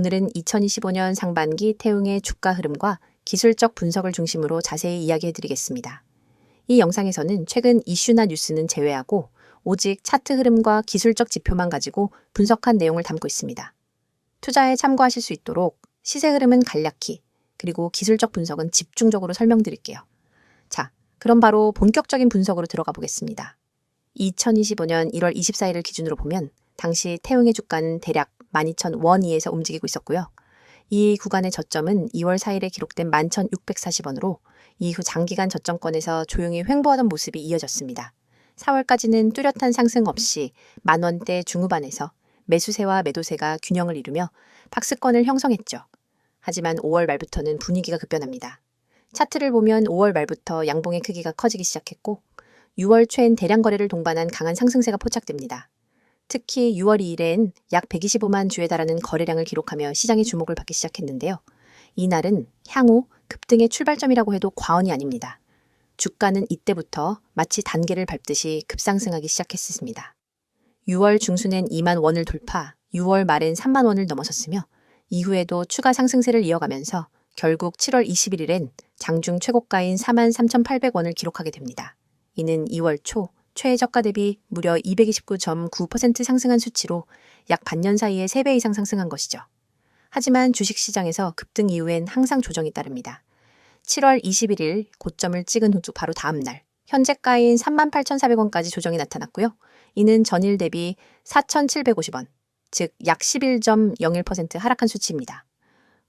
오늘은 2025년 상반기 태웅의 주가 흐름과 기술적 분석을 중심으로 자세히 이야기해드리겠습니다. 이 영상에서는 최근 이슈나 뉴스는 제외하고 오직 차트 흐름과 기술적 지표만 가지고 분석한 내용을 담고 있습니다. 투자에 참고하실 수 있도록 시세 흐름은 간략히, 그리고 기술적 분석은 집중적으로 설명드릴게요. 자, 그럼 바로 본격적인 분석으로 들어가 보겠습니다. 2025년 1월 24일을 기준으로 보면 당시 태웅의 주가는 대략 12,000원 이에서 움직이고 있었고요. 이 구간의 저점은 2월 4일에 기록된 11,640원으로 이후 장기간 저점권에서 조용히 횡보하던 모습이 이어졌습니다. 4월까지는 뚜렷한 상승 없이 10,000원대 중후반에서 매수세와 매도세가 균형을 이루며 박스권을 형성했죠. 하지만 5월 말부터는 분위기가 급변합니다. 차트를 보면 5월 말부터 양봉의 크기가 커지기 시작했고 6월 초엔 대량 거래를 동반한 강한 상승세가 포착됩니다. 특히 6월 2일엔 약 125만 주에 달하는 거래량을 기록하며 시장의 주목을 받기 시작했는데요. 이날은 향후 급등의 출발점이라고 해도 과언이 아닙니다. 주가는 이때부터 마치 단계를 밟듯이 급상승하기 시작했습니다. 6월 중순엔 2만 원을 돌파, 6월 말엔 3만 원을 넘어섰으며 이후에도 추가 상승세를 이어가면서 결국 7월 21일엔 장중 최고가인 43,800원을 기록하게 됩니다. 이는 2월 초 최저가 대비 무려 229.9% 상승한 수치로 약 반년 사이에 3배 이상 상승한 것이죠. 하지만 주식시장에서 급등 이후엔 항상 조정이 따릅니다. 7월 21일 고점을 찍은 후 바로 다음 날 현재가인 38,400원까지 조정이 나타났고요. 이는 전일 대비 4,750원, 즉 약 11.01% 하락한 수치입니다.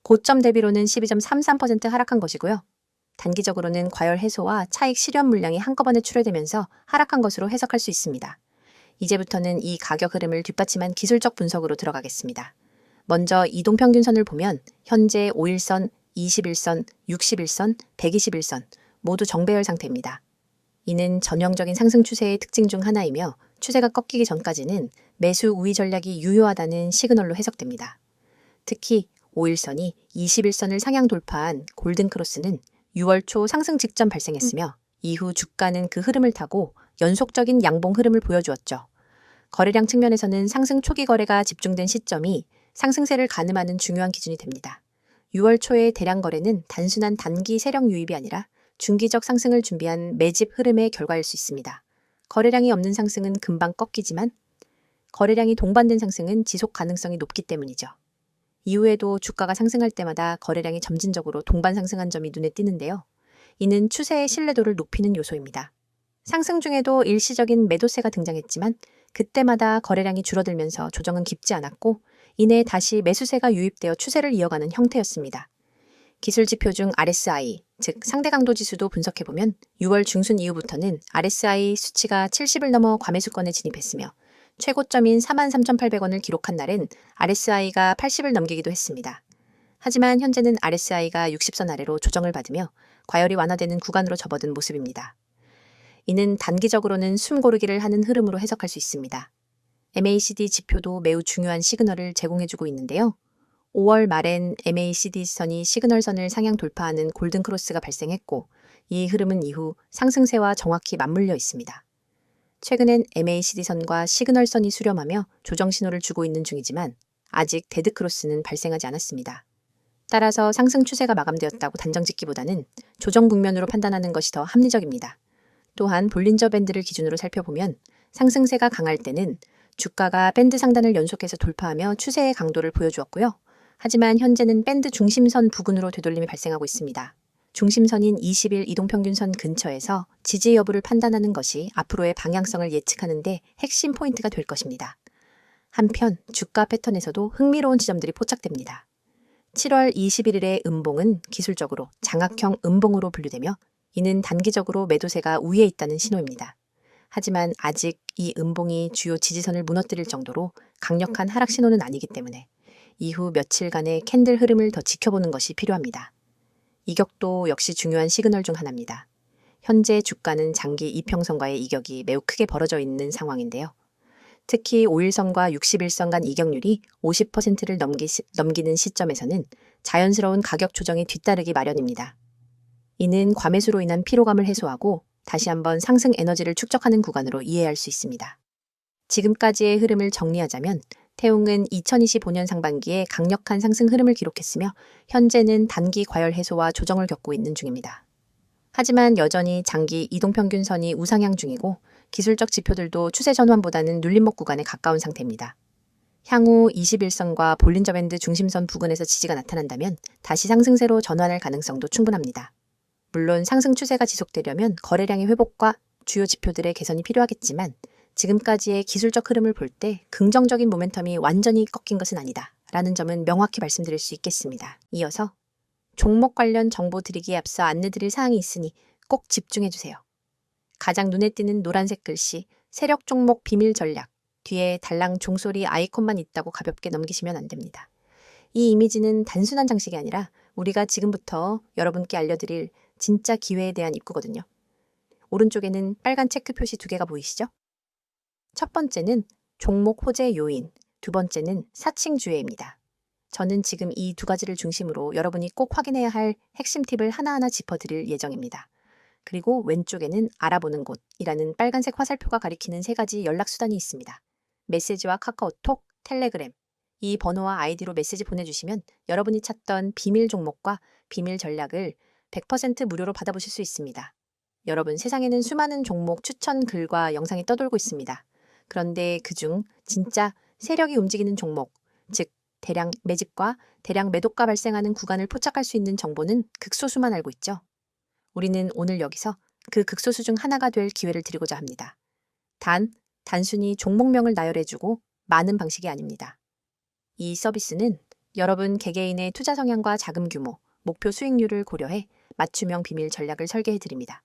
고점 대비로는 12.33% 하락한 것이고요. 단기적으로는 과열 해소와 차익 실현 물량이 한꺼번에 출회되면서 하락한 것으로 해석할 수 있습니다. 이제부터는 이 가격 흐름을 뒷받침한 기술적 분석으로 들어가겠습니다. 먼저 이동평균선을 보면 현재 5일선, 21선, 61선, 121선 모두 정배열 상태입니다. 이는 전형적인 상승 추세의 특징 중 하나이며 추세가 꺾이기 전까지는 매수 우위 전략이 유효하다는 시그널로 해석됩니다. 특히 5일선이 21선을 상향 돌파한 골든크로스는 6월 초 상승 직전 발생했으며 이후 주가는 그 흐름을 타고 연속적인 양봉 흐름을 보여주었죠. 거래량 측면에서는 상승 초기 거래가 집중된 시점이 상승세를 가늠하는 중요한 기준이 됩니다. 6월 초의 대량 거래는 단순한 단기 세력 유입이 아니라 중기적 상승을 준비한 매집 흐름의 결과일 수 있습니다. 거래량이 없는 상승은 금방 꺾이지만 거래량이 동반된 상승은 지속 가능성이 높기 때문이죠. 이후에도 주가가 상승할 때마다 거래량이 점진적으로 동반 상승한 점이 눈에 띄는데요. 이는 추세의 신뢰도를 높이는 요소입니다. 상승 중에도 일시적인 매도세가 등장했지만 그때마다 거래량이 줄어들면서 조정은 깊지 않았고 이내 다시 매수세가 유입되어 추세를 이어가는 형태였습니다. 기술지표 중 RSI, 즉 상대 강도 지수도 분석해보면 6월 중순 이후부터는 RSI 수치가 70을 넘어 과매수권에 진입했으며 최고점인 43,800원을 기록한 날엔 RSI가 80을 넘기기도 했습니다. 하지만 현재는 RSI가 60선 아래로 조정을 받으며 과열이 완화되는 구간으로 접어든 모습입니다. 이는 단기적으로는 숨 고르기를 하는 흐름으로 해석할 수 있습니다. MACD 지표도 매우 중요한 시그널을 제공해주고 있는데요. 5월 말엔 MACD선이 시그널선을 상향 돌파하는 골든크로스가 발생했고 이 흐름은 이후 상승세와 정확히 맞물려 있습니다. 최근엔 MACD선과 시그널선이 수렴하며 조정 신호를 주고 있는 중이지만 아직 데드크로스는 발생하지 않았습니다. 따라서 상승 추세가 마감되었다고 단정짓기보다는 조정 국면으로 판단하는 것이 더 합리적입니다. 또한 볼린저 밴드를 기준으로 살펴보면 상승세가 강할 때는 주가가 밴드 상단을 연속해서 돌파하며 추세의 강도를 보여주었고요. 하지만 현재는 밴드 중심선 부근으로 되돌림이 발생하고 있습니다. 중심선인 20일 이동평균선 근처에서 지지 여부를 판단하는 것이 앞으로의 방향성을 예측하는 데 핵심 포인트가 될 것입니다. 한편 주가 패턴에서도 흥미로운 지점들이 포착됩니다. 7월 21일의 음봉은 기술적으로 장악형 음봉으로 분류되며 이는 단기적으로 매도세가 우위에 있다는 신호입니다. 하지만 아직 이 음봉이 주요 지지선을 무너뜨릴 정도로 강력한 하락 신호는 아니기 때문에 이후 며칠간의 캔들 흐름을 더 지켜보는 것이 필요합니다. 이격도 역시 중요한 시그널 중 하나입니다. 현재 주가는 장기 이평선과의 이격이 매우 크게 벌어져 있는 상황인데요. 특히 5일선과 61선 간 이격률이 50%를 넘기는 시점에서는 자연스러운 가격 조정이 뒤따르기 마련입니다. 이는 과매수로 인한 피로감을 해소하고 다시 한번 상승 에너지를 축적하는 구간으로 이해할 수 있습니다. 지금까지의 흐름을 정리하자면 태웅은 2025년 상반기에 강력한 상승 흐름을 기록했으며 현재는 단기 과열 해소와 조정을 겪고 있는 중입니다. 하지만 여전히 장기 이동평균선이 우상향 중이고 기술적 지표들도 추세 전환보다는 눌림목 구간에 가까운 상태입니다. 향후 21선과 볼린저 밴드 중심선 부근에서 지지가 나타난다면 다시 상승세로 전환할 가능성도 충분합니다. 물론 상승 추세가 지속되려면 거래량의 회복과 주요 지표들의 개선이 필요하겠지만 지금까지의 기술적 흐름을 볼 때 긍정적인 모멘텀이 완전히 꺾인 것은 아니다 라는 점은 명확히 말씀드릴 수 있겠습니다. 이어서 종목 관련 정보 드리기에 앞서 안내드릴 사항이 있으니 꼭 집중해주세요. 가장 눈에 띄는 노란색 글씨 세력 종목 비밀 전략 뒤에 달랑 종소리 아이콘만 있다고 가볍게 넘기시면 안 됩니다. 이 이미지는 단순한 장식이 아니라 우리가 지금부터 여러분께 알려드릴 진짜 기회에 대한 입구거든요. 오른쪽에는 빨간 체크 표시 2개가 보이시죠? 첫 번째는 종목 호재 요인, 두 번째는 사칭 주회입니다. 저는 지금 이 2가지를 중심으로 여러분이 꼭 확인해야 할 핵심 팁을 하나하나 짚어드릴 예정입니다. 그리고 왼쪽에는 알아보는 곳이라는 빨간색 화살표가 가리키는 3가지 연락수단이 있습니다. 메시지와 카카오톡, 텔레그램, 이 번호와 아이디로 메시지 보내주시면 여러분이 찾던 비밀 종목과 비밀 전략을 100% 무료로 받아보실 수 있습니다. 여러분, 세상에는 수많은 종목 추천 글과 영상이 떠돌고 있습니다. 그런데 그중 진짜 세력이 움직이는 종목, 즉 대량 매집과 대량 매도가 발생하는 구간을 포착할 수 있는 정보는 극소수만 알고 있죠. 우리는 오늘 여기서 그 극소수 중 하나가 될 기회를 드리고자 합니다. 단순히 종목명을 나열해주고 많은 방식이 아닙니다. 이 서비스는 여러분 개개인의 투자 성향과 자금 규모, 목표 수익률을 고려해 맞춤형 비밀 전략을 설계해드립니다.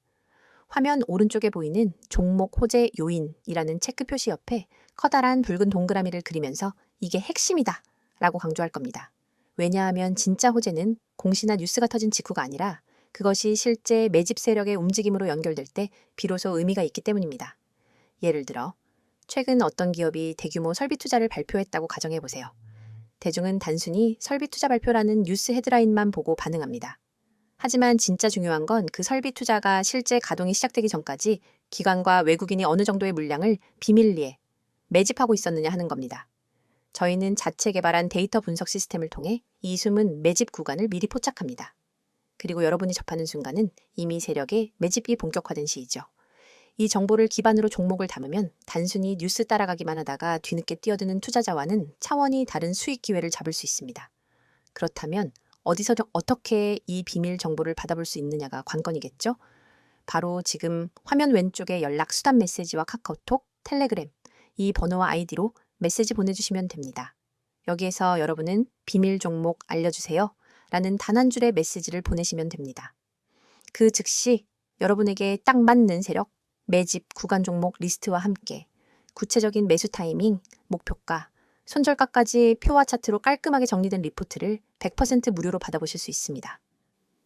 화면 오른쪽에 보이는 종목 호재 요인이라는 체크 표시 옆에 커다란 붉은 동그라미를 그리면서 이게 핵심이다 라고 강조할 겁니다. 왜냐하면 진짜 호재는 공시나 뉴스가 터진 직후가 아니라 그것이 실제 매집 세력의 움직임으로 연결될 때 비로소 의미가 있기 때문입니다. 예를 들어 최근 어떤 기업이 대규모 설비 투자를 발표했다고 가정해보세요. 대중은 단순히 설비 투자 발표라는 뉴스 헤드라인만 보고 반응합니다. 하지만 진짜 중요한 건 그 설비 투자가 실제 가동이 시작되기 전까지 기관과 외국인이 어느 정도의 물량을 비밀리에 매집하고 있었느냐 하는 겁니다. 저희는 자체 개발한 데이터 분석 시스템을 통해 이 숨은 매집 구간을 미리 포착합니다. 그리고 여러분이 접하는 순간은 이미 세력의 매집이 본격화된 시이죠. 이 정보를 기반으로 종목을 담으면 단순히 뉴스 따라가기만 하다가 뒤늦게 뛰어드는 투자자와는 차원이 다른 수익 기회를 잡을 수 있습니다. 그렇다면 어디서 어떻게 이 비밀 정보를 받아볼 수 있느냐가 관건이겠죠? 바로 지금 화면 왼쪽에 연락 수단 메시지와 카카오톡, 텔레그램, 이 번호와 아이디로 메시지 보내주시면 됩니다. 여기에서 여러분은 비밀 종목 알려주세요 라는 단 한 줄의 메시지를 보내시면 됩니다. 그 즉시 여러분에게 딱 맞는 세력, 매집, 구간 종목 리스트와 함께 구체적인 매수 타이밍, 목표가, 손절가까지 표와 차트로 깔끔하게 정리된 리포트를 100% 무료로 받아보실 수 있습니다.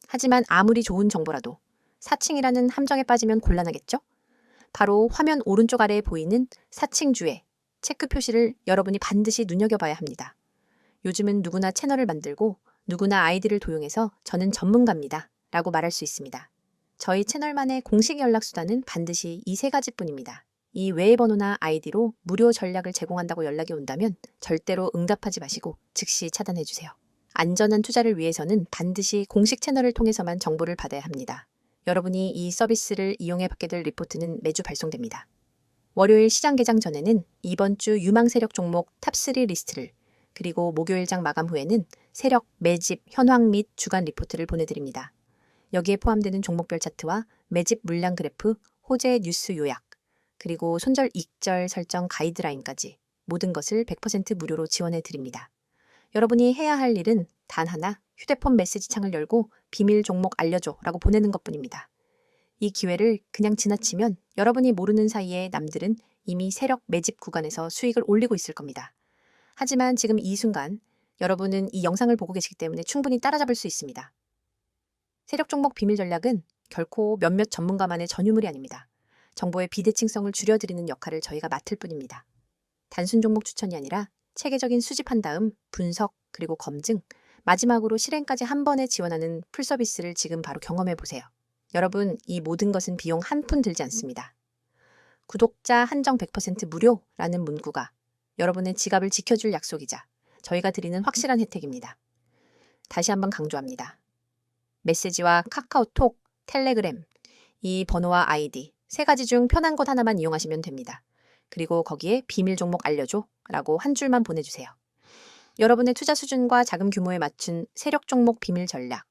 하지만 아무리 좋은 정보라도 사칭이라는 함정에 빠지면 곤란하겠죠? 바로 화면 오른쪽 아래에 보이는 사칭주의 체크 표시를 여러분이 반드시 눈여겨봐야 합니다. 요즘은 누구나 채널을 만들고 누구나 아이디를 도용해서 저는 전문가입니다 라고 말할 수 있습니다. 저희 채널만의 공식 연락수단은 반드시 이 3가지뿐입니다. 이 외의 번호나 아이디로 무료 전략을 제공한다고 연락이 온다면 절대로 응답하지 마시고 즉시 차단해주세요. 안전한 투자를 위해서는 반드시 공식 채널을 통해서만 정보를 받아야 합니다. 여러분이 이 서비스를 이용해 받게 될 리포트는 매주 발송됩니다. 월요일 시장 개장 전에는 이번 주 유망 세력 종목 탑3 리스트를, 그리고 목요일장 마감 후에는 세력, 매집, 현황 및 주간 리포트를 보내드립니다. 여기에 포함되는 종목별 차트와 매집 물량 그래프, 호재 뉴스 요약, 그리고 손절 익절 설정 가이드라인까지 모든 것을 100% 무료로 지원해 드립니다. 여러분이 해야 할 일은 단 하나, 휴대폰 메시지 창을 열고 비밀 종목 알려줘 라고 보내는 것뿐입니다. 이 기회를 그냥 지나치면 여러분이 모르는 사이에 남들은 이미 세력 매집 구간에서 수익을 올리고 있을 겁니다. 하지만 지금 이 순간 여러분은 이 영상을 보고 계시기 때문에 충분히 따라잡을 수 있습니다. 세력 종목 비밀 전략은 결코 몇몇 전문가만의 전유물이 아닙니다. 정보의 비대칭성을 줄여드리는 역할을 저희가 맡을 뿐입니다. 단순 종목 추천이 아니라 체계적인 수집한 다음 분석 그리고 검증, 마지막으로 실행까지 한 번에 지원하는 풀서비스를 지금 바로 경험해 보세요. 여러분, 이 모든 것은 비용 한 푼 들지 않습니다. 구독자 한정 100% 무료라는 문구가 여러분의 지갑을 지켜줄 약속이자 저희가 드리는 확실한 혜택입니다. 다시 한번 강조합니다. 메시지와 카카오톡, 텔레그램, 이 번호와 아이디 3가지 중 편한 것 하나만 이용하시면 됩니다. 그리고 거기에 비밀 종목 알려줘 라고 한 줄만 보내주세요. 여러분의 투자 수준과 자금 규모에 맞춘 세력 종목 비밀 전략.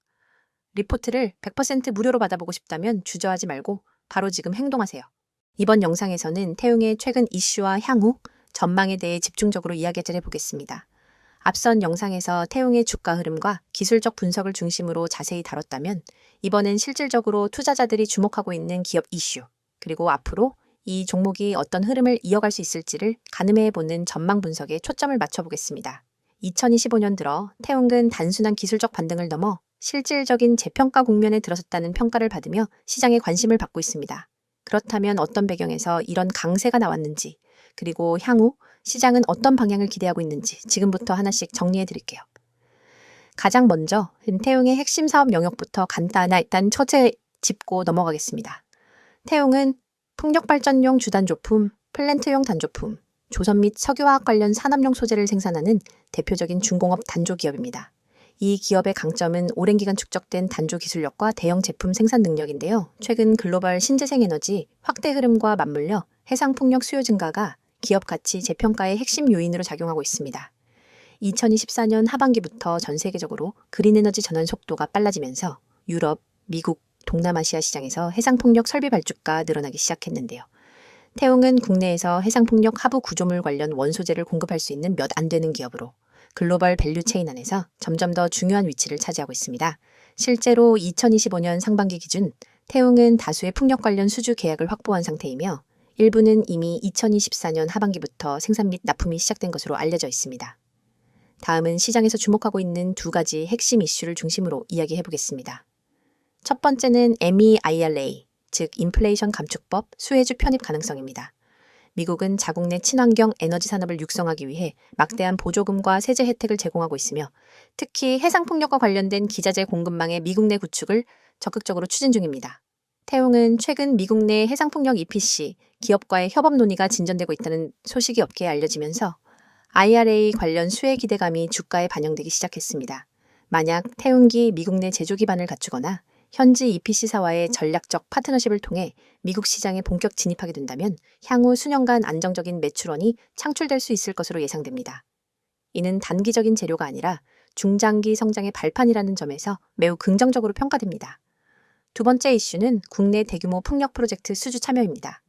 리포트를 100% 무료로 받아보고 싶다면 주저하지 말고 바로 지금 행동하세요. 이번 영상에서는 태웅의 최근 이슈와 향후, 전망에 대해 집중적으로 이야기를 해보겠습니다. 앞선 영상에서 태웅의 주가 흐름과 기술적 분석을 중심으로 자세히 다뤘다면 이번엔 실질적으로 투자자들이 주목하고 있는 기업 이슈, 그리고 앞으로 이 종목이 어떤 흐름을 이어갈 수 있을지를 가늠해보는 전망 분석에 초점을 맞춰보겠습니다. 2025년 들어 태웅은 단순한 기술적 반등을 넘어 실질적인 재평가 국면에 들어섰다는 평가를 받으며 시장에 관심을 받고 있습니다. 그렇다면 어떤 배경에서 이런 강세가 나왔는지, 그리고 향후 시장은 어떤 방향을 기대하고 있는지 지금부터 하나씩 정리해 드릴게요. 가장 먼저 태웅의 핵심 사업 영역부터 간단한 일단 첫째 짚고 넘어가겠습니다. 태웅은 풍력발전용 주단조품, 플랜트용 단조품, 조선 및 석유화학 관련 산업용 소재를 생산하는 대표적인 중공업 단조기업입니다. 이 기업의 강점은 오랜 기간 축적된 단조 기술력과 대형 제품 생산 능력인데요. 최근 글로벌 신재생에너지 확대 흐름과 맞물려 해상풍력 수요 증가가 기업 가치 재평가의 핵심 요인으로 작용하고 있습니다. 2024년 하반기부터 전 세계적으로 그린에너지 전환 속도가 빨라지면서 유럽, 미국, 동남아시아 시장에서 해상풍력 설비 발주가 늘어나기 시작했는데요. 태웅은 국내에서 해상풍력 하부 구조물 관련 원소재를 공급할 수 있는 몇 안 되는 기업으로 글로벌 밸류체인 안에서 점점 더 중요한 위치를 차지하고 있습니다. 실제로 2025년 상반기 기준 태웅은 다수의 풍력 관련 수주 계약을 확보한 상태이며 일부는 이미 2024년 하반기부터 생산 및 납품이 시작된 것으로 알려져 있습니다. 다음은 시장에서 주목하고 있는 2가지 핵심 이슈를 중심으로 이야기해 보겠습니다. 첫 번째는 MEIRA, 즉 인플레이션 감축법 수혜주 편입 가능성입니다. 미국은 자국 내 친환경 에너지 산업을 육성하기 위해 막대한 보조금과 세제 혜택을 제공하고 있으며 특히 해상풍력과 관련된 기자재 공급망의 미국 내 구축을 적극적으로 추진 중입니다. 태웅은 최근 미국 내 해상풍력 EPC 기업과의 협업 논의가 진전되고 있다는 소식이 업계에 알려지면서 IRA 관련 수혜 기대감이 주가에 반영되기 시작했습니다. 만약 태웅기 미국 내 제조 기반을 갖추거나 현지 EPC사와의 전략적 파트너십을 통해 미국 시장에 본격 진입하게 된다면 향후 수년간 안정적인 매출원이 창출될 수 있을 것으로 예상됩니다. 이는 단기적인 재료가 아니라 중장기 성장의 발판이라는 점에서 매우 긍정적으로 평가됩니다. 두 번째 이슈는 국내 대규모 풍력 프로젝트 수주 참여입니다.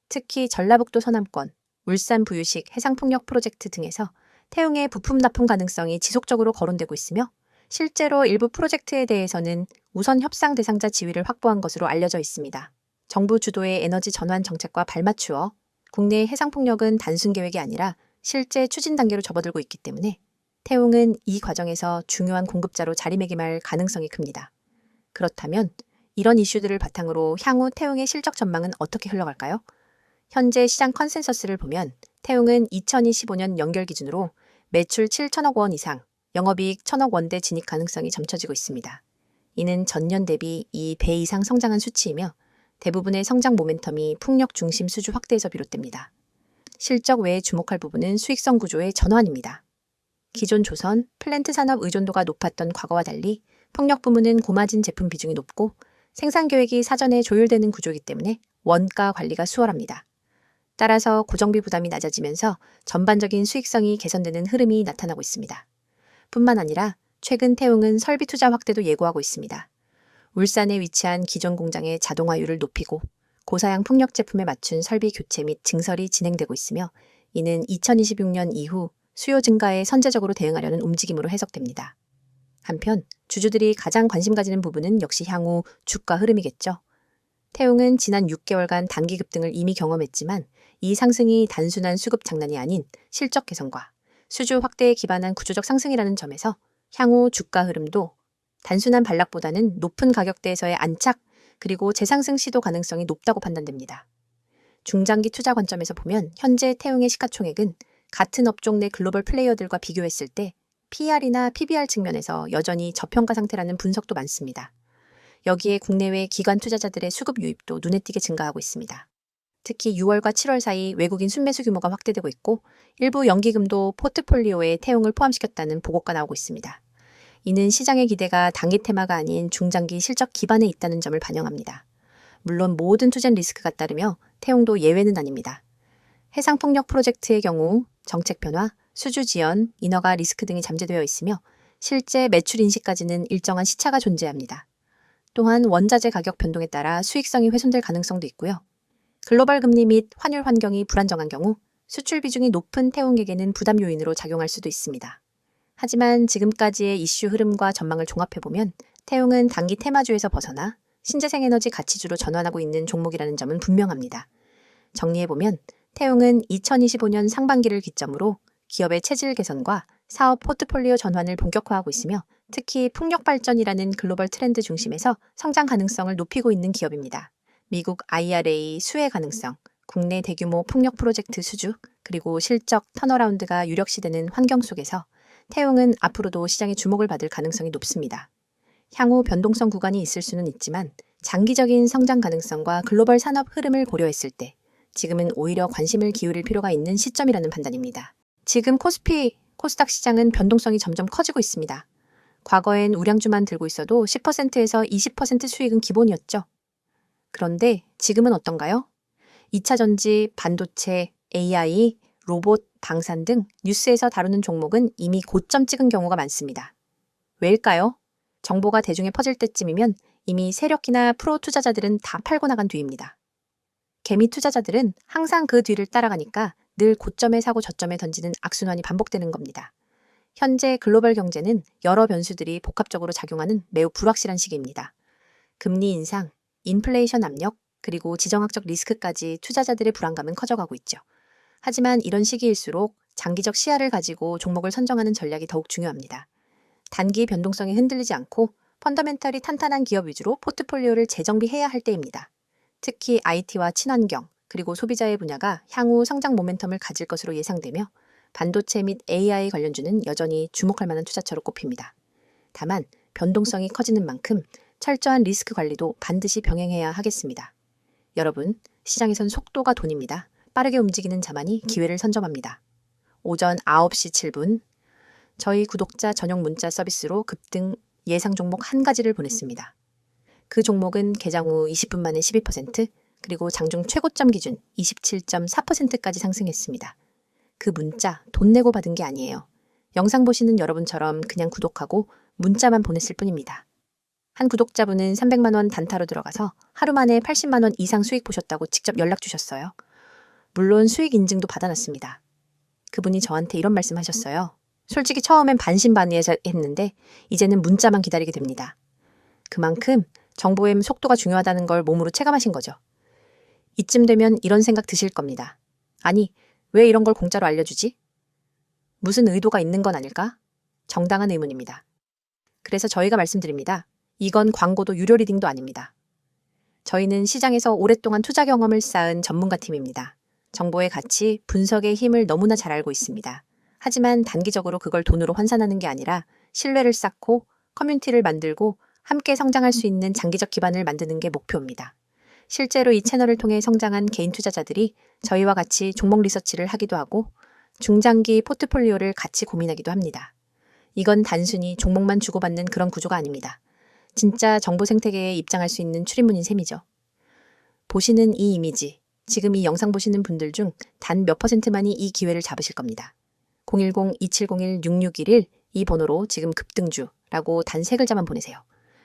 특히 전라북도 서남권, 울산 부유식 해상풍력 프로젝트 등에서 태웅의 부품 납품 가능성이 지속적으로 거론되고 있으며 실제로 일부 프로젝트에 대해서는 우선 협상 대상자 지위를 확보한 것으로 알려져 있습니다. 정부 주도의 에너지 전환 정책과 발맞추어 국내 해상풍력은 단순 계획이 아니라 실제 추진 단계로 접어들고 있기 때문에 태웅은 이 과정에서 중요한 공급자로 자리매김할 가능성이 큽니다. 그렇다면 이런 이슈들을 바탕으로 향후 태웅의 실적 전망은 어떻게 흘러갈까요? 현재 시장 컨센서스를 보면 태웅은 2025년 연결 기준으로 매출 7천억 원 이상, 영업이익 1천억 원대 진입 가능성이 점쳐지고 있습니다. 이는 전년 대비 2배 이상 성장한 수치이며 대부분의 성장 모멘텀이 풍력 중심 수주 확대에서 비롯됩니다. 실적 외에 주목할 부분은 수익성 구조의 전환입니다. 기존 조선, 플랜트 산업 의존도가 높았던 과거와 달리 풍력 부문은 고마진 제품 비중이 높고 생산 계획이 사전에 조율되는 구조이기 때문에 원가 관리가 수월합니다. 따라서 고정비 부담이 낮아지면서 전반적인 수익성이 개선되는 흐름이 나타나고 있습니다. 뿐만 아니라 최근 태웅은 설비 투자 확대도 예고하고 있습니다. 울산에 위치한 기존 공장의 자동화율을 높이고 고사양 풍력 제품에 맞춘 설비 교체 및 증설이 진행되고 있으며 이는 2026년 이후 수요 증가에 선제적으로 대응하려는 움직임으로 해석됩니다. 한편 주주들이 가장 관심 가지는 부분은 역시 향후 주가 흐름이겠죠. 태웅은 지난 6개월간 단기 급등을 이미 경험했지만 이 상승이 단순한 수급 장난이 아닌 실적 개선과 수주 확대에 기반한 구조적 상승이라는 점에서 향후 주가 흐름도 단순한 반락보다는 높은 가격대에서의 안착 그리고 재상승 시도 가능성이 높다고 판단됩니다. 중장기 투자 관점에서 보면 현재 태웅의 시가총액은 같은 업종 내 글로벌 플레이어들과 비교했을 때 PR이나 PBR 측면에서 여전히 저평가 상태라는 분석도 많습니다. 여기에 국내외 기관 투자자들의 수급 유입도 눈에 띄게 증가하고 있습니다. 특히 6월과 7월 사이 외국인 순매수 규모가 확대되고 있고 일부 연기금도 포트폴리오에 태용을 포함시켰다는 보고가 나오고 있습니다. 이는 시장의 기대가 단기 테마가 아닌 중장기 실적 기반에 있다는 점을 반영합니다. 물론 모든 투자는 리스크가 따르며 태용도 예외는 아닙니다. 해상풍력 프로젝트의 경우 정책 변화, 수주 지연, 인허가 리스크 등이 잠재되어 있으며 실제 매출 인식까지는 일정한 시차가 존재합니다. 또한 원자재 가격 변동에 따라 수익성이 훼손될 가능성도 있고요. 글로벌 금리 및 환율 환경이 불안정한 경우 수출 비중이 높은 태용에게는 부담 요인으로 작용할 수도 있습니다. 하지만 지금까지의 이슈 흐름과 전망을 종합해보면 태용은 단기 테마주에서 벗어나 신재생에너지 가치주로 전환하고 있는 종목이라는 점은 분명합니다. 정리해보면 태용은 2025년 상반기를 기점으로 기업의 체질 개선과 사업 포트폴리오 전환을 본격화하고 있으며 특히 풍력 발전이라는 글로벌 트렌드 중심에서 성장 가능성을 높이고 있는 기업입니다. 미국 IRA 수혜 가능성, 국내 대규모 풍력 프로젝트 수주, 그리고 실적 턴어라운드가 유력시되는 환경 속에서 태용은 앞으로도 시장의 주목을 받을 가능성이 높습니다. 향후 변동성 구간이 있을 수는 있지만 장기적인 성장 가능성과 글로벌 산업 흐름을 고려했을 때 지금은 오히려 관심을 기울일 필요가 있는 시점이라는 판단입니다. 지금 코스피, 코스닥 시장은 변동성이 점점 커지고 있습니다. 과거엔 우량주만 들고 있어도 10%에서 20% 수익은 기본이었죠. 그런데 지금은 어떤가요? 2차 전지, 반도체, AI, 로봇, 방산 등 뉴스에서 다루는 종목은 이미 고점 찍은 경우가 많습니다. 왜일까요? 정보가 대중에 퍼질 때쯤이면 이미 세력이나 프로 투자자들은 다 팔고 나간 뒤입니다. 개미 투자자들은 항상 그 뒤를 따라가니까 늘 고점에 사고 저점에 던지는 악순환이 반복되는 겁니다. 현재 글로벌 경제는 여러 변수들이 복합적으로 작용하는 매우 불확실한 시기입니다. 금리 인상, 인플레이션 압력, 그리고 지정학적 리스크까지 투자자들의 불안감은 커져가고 있죠. 하지만 이런 시기일수록 장기적 시야를 가지고 종목을 선정하는 전략이 더욱 중요합니다. 단기 변동성에 흔들리지 않고 펀더멘털이 탄탄한 기업 위주로 포트폴리오를 재정비해야 할 때입니다. 특히 IT와 친환경, 그리고 소비자의 분야가 향후 성장 모멘텀을 가질 것으로 예상되며 반도체 및 AI 관련주는 여전히 주목할 만한 투자처로 꼽힙니다. 다만 변동성이 커지는 만큼 철저한 리스크 관리도 반드시 병행해야 하겠습니다. 여러분, 시장에선 속도가 돈입니다. 빠르게 움직이는 자만이 기회를 선점합니다. 오전 9시 7분, 저희 구독자 전용 문자 서비스로 급등 예상 종목 한 가지를 보냈습니다. 그 종목은 개장 후 20분 만에 12%, 그리고 장중 최고점 기준 27.4%까지 상승했습니다. 그 문자 돈 내고 받은 게 아니에요. 영상 보시는 여러분처럼 그냥 구독하고 문자만 보냈을 뿐입니다. 한 구독자분은 300만 원 단타로 들어가서 하루 만에 80만 원 이상 수익 보셨다고 직접 연락 주셨어요. 물론 수익 인증도 받아놨습니다. 그분이 저한테 이런 말씀하셨어요. 솔직히 처음엔 반신반의했는데 이제는 문자만 기다리게 됩니다. 그만큼 정보의 속도가 중요하다는 걸 몸으로 체감하신 거죠. 이쯤 되면 이런 생각 드실 겁니다. 아니, 왜 이런 걸 공짜로 알려주지? 무슨 의도가 있는 건 아닐까? 정당한 의문입니다. 그래서 저희가 말씀드립니다. 이건 광고도 유료 리딩도 아닙니다. 저희는 시장에서 오랫동안 투자 경험을 쌓은 전문가 팀입니다. 정보의 가치, 분석의 힘을 너무나 잘 알고 있습니다. 하지만 단기적으로 그걸 돈으로 환산하는 게 아니라 신뢰를 쌓고 커뮤니티를 만들고 함께 성장할 수 있는 장기적 기반을 만드는 게 목표입니다. 실제로 이 채널을 통해 성장한 개인 투자자들이 저희와 같이 종목 리서치를 하기도 하고 중장기 포트폴리오를 같이 고민하기도 합니다. 이건 단순히 종목만 주고받는 그런 구조가 아닙니다. 진짜 정보 생태계에 입장할 수 있는 출입문인 셈이죠. 보시는 이 이미지, 지금 이 영상 보시는 분들 중 단 몇 %만이 이 기회를 잡으실 겁니다. 010-2701-6611 이 번호로 지금 급등주라고 단 3글자만 보내세요.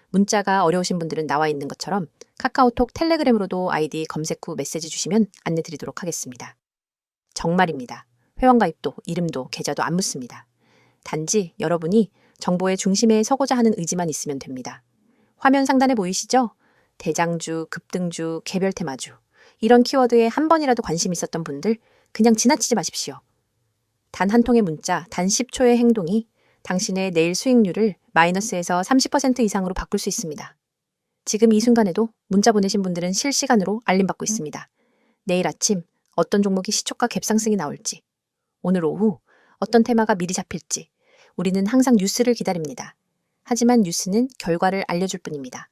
문자가 어려우신 분들은 나와 있는 것처럼 카카오톡, 텔레그램으로도 아이디 검색 후 메시지 주시면 안내 드리도록 하겠습니다. 정말입니다. 회원가입도, 이름도, 계좌도 안 묻습니다. 단지 여러분이 정보의 중심에 서고자 하는 의지만 있으면 됩니다. 화면 상단에 보이시죠? 대장주, 급등주, 개별 테마주. 이런 키워드에 한 번이라도 관심 있었던 분들 그냥 지나치지 마십시오. 단 한 통의 문자, 단 10초의 행동이 당신의 내일 수익률을 마이너스에서 30% 이상으로 바꿀 수 있습니다. 지금 이 순간에도 문자 보내신 분들은 실시간으로 알림받고 있습니다. 내일 아침 어떤 종목이 시초가 갭상승이 나올지, 오늘 오후 어떤 테마가 미리 잡힐지 우리는 항상 뉴스를 기다립니다. 하지만 뉴스는 결과를 알려줄 뿐입니다.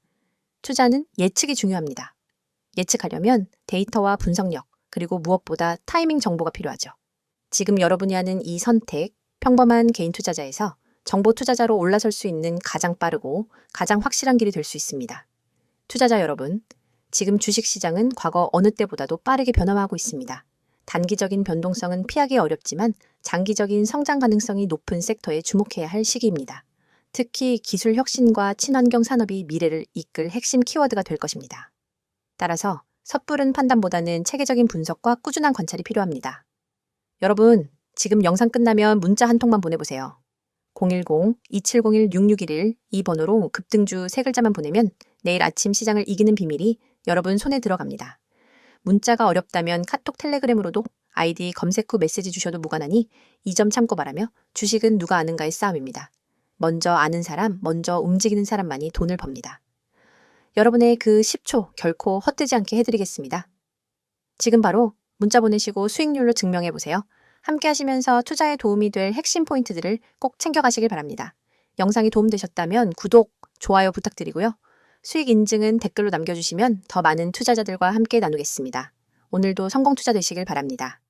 투자는 예측이 중요합니다. 예측하려면 데이터와 분석력, 그리고 무엇보다 타이밍 정보가 필요하죠. 지금 여러분이 하는 이 선택, 평범한 개인 투자자에서 정보 투자자로 올라설 수 있는 가장 빠르고 가장 확실한 길이 될 수 있습니다. 투자자 여러분, 지금 주식시장은 과거 어느 때보다도 빠르게 변화하고 있습니다. 단기적인 변동성은 피하기 어렵지만 장기적인 성장 가능성이 높은 섹터에 주목해야 할 시기입니다. 특히 기술 혁신과 친환경 산업이 미래를 이끌 핵심 키워드가 될 것입니다. 따라서 섣부른 판단보다는 체계적인 분석과 꾸준한 관찰이 필요합니다. 여러분, 지금 영상 끝나면 문자 한 통만 보내보세요. 010-2701-6611 이 번호로 급등주 3글자만 보내면 내일 아침 시장을 이기는 비밀이 여러분 손에 들어갑니다. 문자가 어렵다면 카톡 텔레그램으로도 아이디 검색 후 메시지 주셔도 무관하니 이 점 참고 바라며 주식은 누가 아는가의 싸움입니다. 먼저 아는 사람, 먼저 움직이는 사람만이 돈을 법니다. 여러분의 그 10초 결코 헛되지 않게 해드리겠습니다. 지금 바로 문자 보내시고 수익률로 증명해보세요. 함께 하시면서 투자에 도움이 될 핵심 포인트들을 꼭 챙겨가시길 바랍니다. 영상이 도움되셨다면 구독, 좋아요 부탁드리고요. 수익 인증은 댓글로 남겨주시면 더 많은 투자자들과 함께 나누겠습니다. 오늘도 성공 투자 되시길 바랍니다.